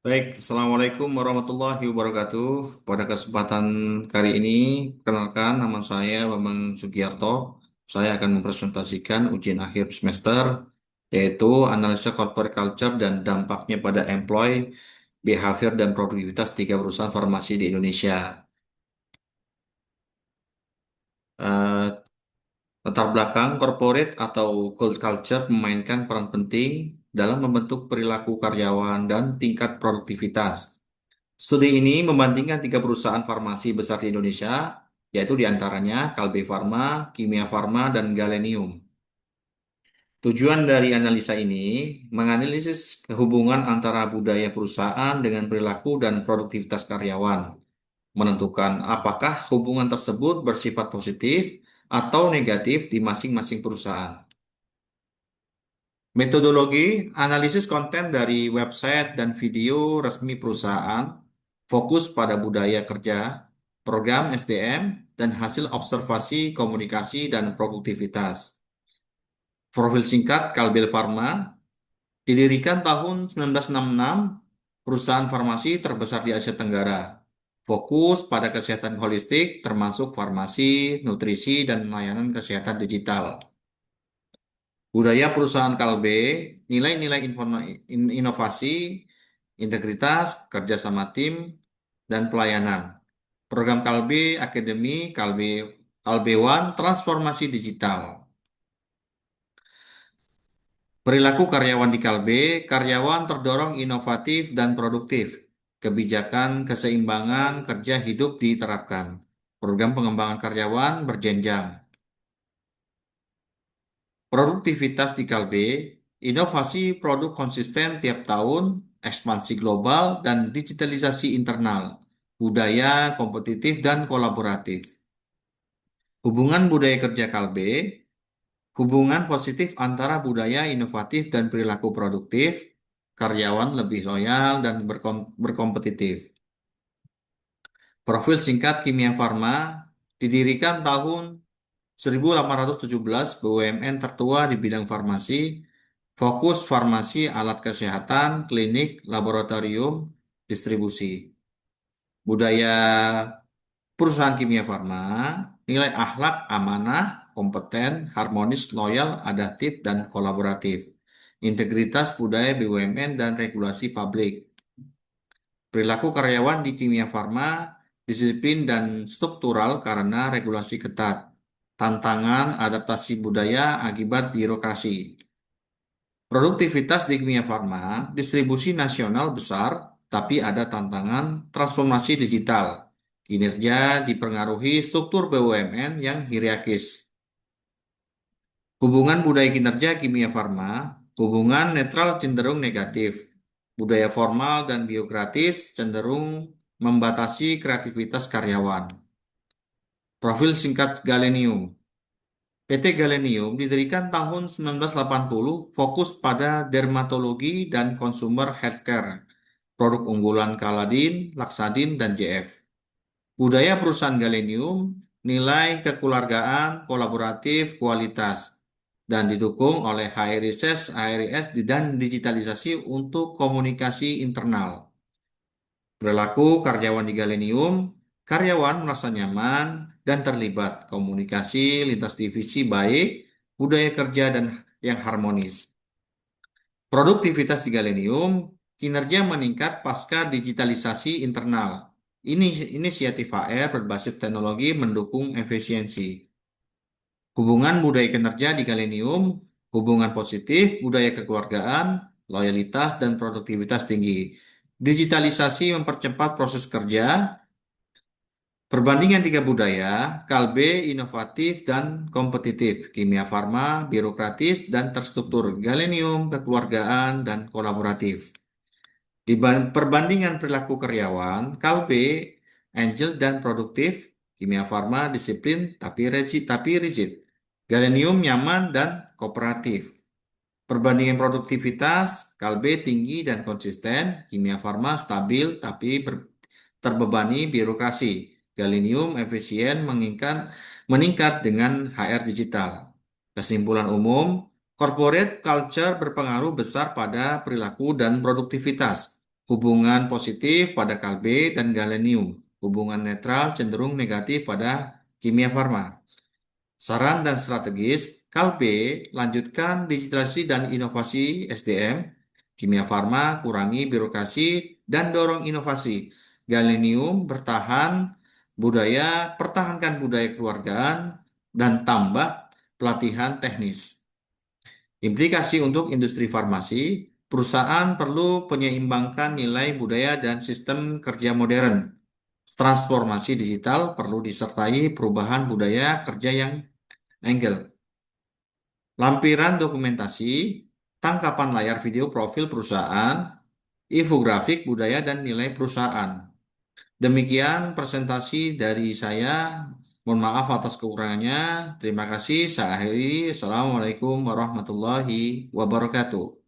Baik, Assalamualaikum warahmatullahi wabarakatuh. Pada kesempatan kali ini, perkenalkan nama saya Bambang Sugiarto. Saya akan mempresentasikan ujian akhir semester, yaitu analisa corporate culture dan dampaknya pada employee, behavior, dan produktivitas tiga perusahaan farmasi di Indonesia. Eh, Latar belakang corporate atau cult culture memainkan peran penting dalam membentuk perilaku karyawan dan tingkat produktivitas. Studi ini membandingkan tiga perusahaan farmasi besar di Indonesia, yaitu diantaranya Kalbe Farma, Kimia Farma, dan Galenium. Tujuan dari analisa ini menganalisis hubungan antara budaya perusahaan dengan perilaku dan produktivitas karyawan, menentukan apakah hubungan tersebut bersifat positif atau negatif di masing-masing perusahaan. Metodologi analisis konten dari website dan video resmi perusahaan fokus pada budaya kerja, program SDM, dan hasil observasi komunikasi dan produktivitas. Profil singkat Kalbel Pharma didirikan tahun 1966, perusahaan farmasi terbesar di Asia Tenggara. Fokus pada kesehatan holistik termasuk farmasi, nutrisi, dan layanan kesehatan digital. Budaya perusahaan Kalbe, nilai-nilai inovasi, integritas, kerja sama tim, dan pelayanan. Program Kalbe Akademi, Kalbe One, transformasi digital. Perilaku karyawan di Kalbe, karyawan terdorong inovatif dan produktif. Kebijakan keseimbangan kerja hidup diterapkan. Program pengembangan karyawan berjenjang. Produktivitas di Kalbe, inovasi produk konsisten tiap tahun, ekspansi global, dan digitalisasi internal, budaya kompetitif dan kolaboratif. Hubungan budaya kerja Kalbe, hubungan positif antara budaya inovatif dan perilaku produktif, karyawan lebih loyal dan berkompetitif. Profil singkat Kimia Farma didirikan tahun 1817, BUMN tertua di bidang farmasi, fokus farmasi alat kesehatan, klinik, laboratorium, distribusi. Budaya perusahaan kimia farma, nilai akhlak, amanah, kompeten, harmonis, loyal, adaptif, dan kolaboratif. Integritas budaya BUMN dan regulasi publik. Perilaku karyawan di kimia farma, disiplin dan struktural karena regulasi ketat. Tantangan adaptasi budaya akibat birokrasi. Produktivitas di kimia farma, distribusi nasional besar, tapi ada tantangan transformasi digital. Kinerja dipengaruhi struktur BUMN yang hierarkis. Hubungan budaya kinerja kimia farma, hubungan netral cenderung negatif. Budaya formal dan biokratis cenderung membatasi kreativitas karyawan. Profil singkat Galenium. PT Galenium didirikan tahun 1980, fokus pada dermatologi dan consumer healthcare, produk unggulan Kaladin, Laksadin, dan JF. Budaya perusahaan Galenium, nilai kekeluargaan, kolaboratif, kualitas, dan didukung oleh HRIS, HRIS, dan digitalisasi untuk komunikasi internal. Perilaku karyawan di Galenium, karyawan merasa nyaman dan terlibat komunikasi lintas divisi baik, budaya kerja dan yang harmonis. Produktivitas di Galenium, kinerja meningkat pasca digitalisasi internal. Ini inisiatif HR berbasis teknologi mendukung efisiensi. Hubungan budaya kinerja di Galenium, hubungan positif, budaya kekeluargaan, loyalitas, dan produktivitas tinggi. Digitalisasi mempercepat proses kerja. Perbandingan tiga budaya, Kalbe inovatif dan kompetitif, Kimia Farma birokratis dan terstruktur, Galenium kekeluargaan dan kolaboratif. Perbandingan perilaku karyawan, Kalbe angel dan produktif, Kimia Farma disiplin tapi rigid, Galenium nyaman dan kooperatif. Perbandingan produktivitas, Kalbe tinggi dan konsisten, Kimia Farma stabil tapi terbebani birokrasi. Galenium efisien meningkat dengan HR digital. Kesimpulan umum, corporate culture berpengaruh besar pada perilaku dan produktivitas. hubungan positif pada Kalbe dan galenium, hubungan netral cenderung negatif pada kimia farma. Saran dan strategis, Kalbe lanjutkan digitalisasi dan inovasi SDM, kimia farma kurangi birokrasi dan dorong inovasi. Galenium bertahan budaya, pertahankan budaya keluargaan dan tambah pelatihan teknis. Implikasi untuk industri farmasi, perusahaan perlu penyeimbangkan nilai budaya dan sistem kerja modern. Transformasi digital perlu disertai perubahan budaya kerja yang Angle. Lampiran dokumentasi, tangkapan layar video profil perusahaan, infografik budaya dan nilai perusahaan. Demikian presentasi dari saya. Mohon maaf atas kekurangannya. Terima kasih. Saya akhiri. Assalamualaikum warahmatullahi wabarakatuh.